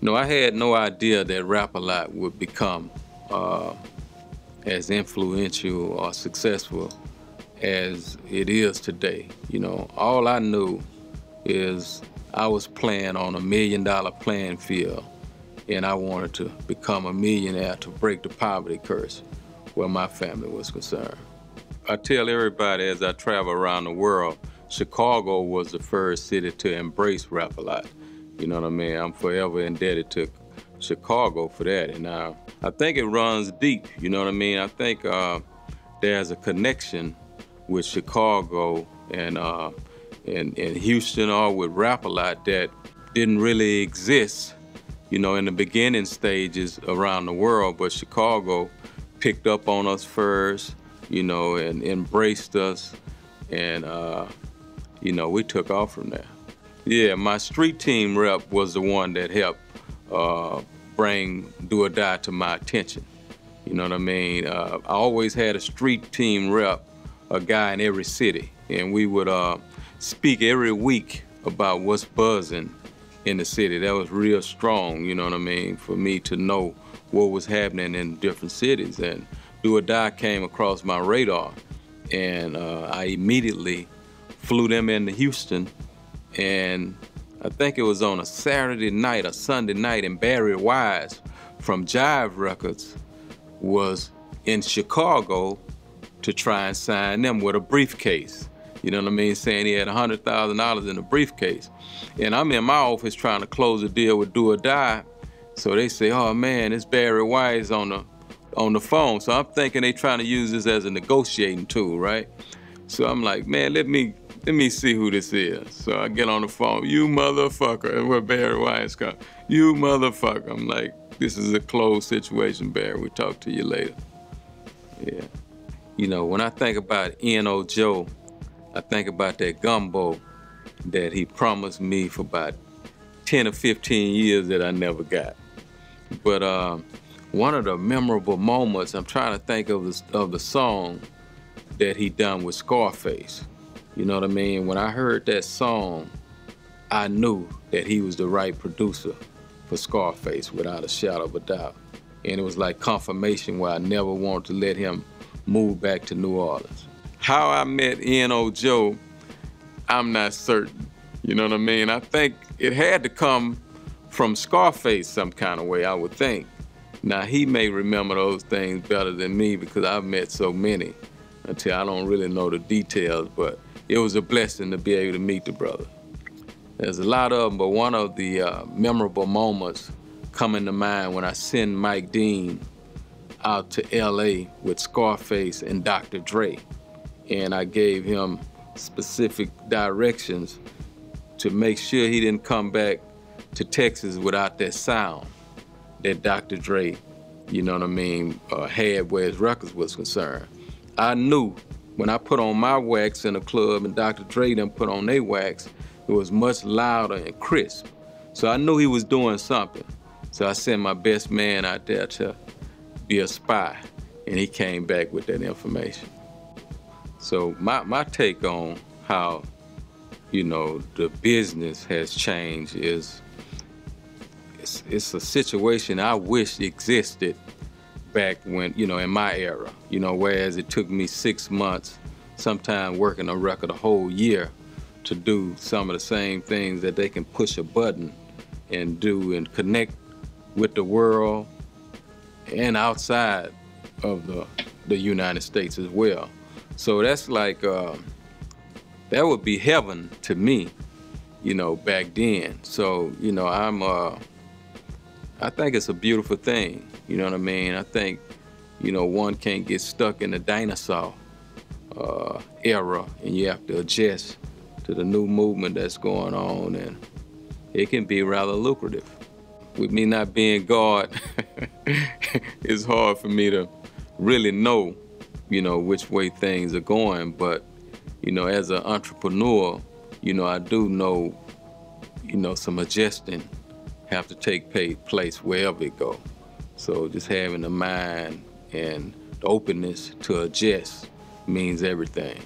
No, I had no idea that Rap-A-Lot would become as influential or successful as it is today. You know, all I knew is I was playing on $1 million playing field, and I wanted to become a millionaire to break the poverty curse where my family was concerned. I tell everybody as I travel around the world, Chicago was the first city to embrace Rap-A-Lot. You know what I mean? I'm forever indebted to Chicago for that. And I think it runs deep, you know what I mean? I think there's a connection with Chicago and Houston, or with Rap-A-Lot, that didn't really exist, you know, in the beginning stages around the world, but Chicago picked up on us first, you know, and embraced us, and you know, we took off from there. Yeah, my street team rep was the one that helped bring Do or Die to my attention. You know what I mean? I always had a street team rep, a guy in every city, and we would speak every week about what's buzzing in the city. That was real strong, you know what I mean, for me to know what was happening in different cities. And Do or Die came across my radar, and I immediately flew them into Houston, and I think it was on a Saturday night or Sunday night, and Barry Wise from Jive Records was in Chicago to try and sign them with a briefcase. You know what I mean? Saying he had $100,000 in a briefcase. And I'm in my office trying to close a deal with Do or Die. So they say, oh man, it's Barry Wise on the phone. So I'm thinking they trying to use this as a negotiating tool, right? So I'm like, man, let me see who this is. So I get on the phone, you motherfucker, and where Barry Wise comes, you motherfucker. I'm like, this is a closed situation, Barry. We'll talk to you later. Yeah. You know, when I think about N.O. Joe, I think about that gumbo that he promised me for about 10 or 15 years that I never got. But one of the memorable moments, I'm trying to think of the song that he done with Scarface. You know what I mean? When I heard that song, I knew that he was the right producer for Scarface, without a shadow of a doubt. And it was like confirmation where I never wanted to let him move back to New Orleans. How I met N.O. Joe, I'm not certain. You know what I mean? I think it had to come from Scarface some kind of way, I would think. Now, he may remember those things better than me because I've met so many until I don't really know the details, but it was a blessing to be able to meet the brother. There's a lot of them, but one of the memorable moments coming to mind when I sent Mike Dean out to LA with Scarface and Dr. Dre. And I gave him specific directions to make sure he didn't come back to Texas without that sound that Dr. Dre, you know what I mean, had where his records was concerned. I knew when I put on my wax in the club and Dr. Dre done put on their wax, it was much louder and crisp. So I knew he was doing something. So I sent my best man out there to be a spy, and he came back with that information. So my take on how, you know, the business has changed is it's a situation I wish existed back when, you know, in my era, you know, whereas it took me 6 months, sometime working a record a whole year to do some of the same things that they can push a button and do and connect with the world and outside of the United States as well. So that's like, that would be heaven to me, you know, back then. So, you know, I think it's a beautiful thing, you know what I mean? I think, you know, one can't get stuck in the dinosaur era, and you have to adjust to the new movement that's going on, and it can be rather lucrative. With me not being God, it's hard for me to really know, you know, which way things are going, but, you know, as an entrepreneur, you know, I do know, you know, some adjusting have to take place wherever it go. So just having the mind and the openness to adjust means everything.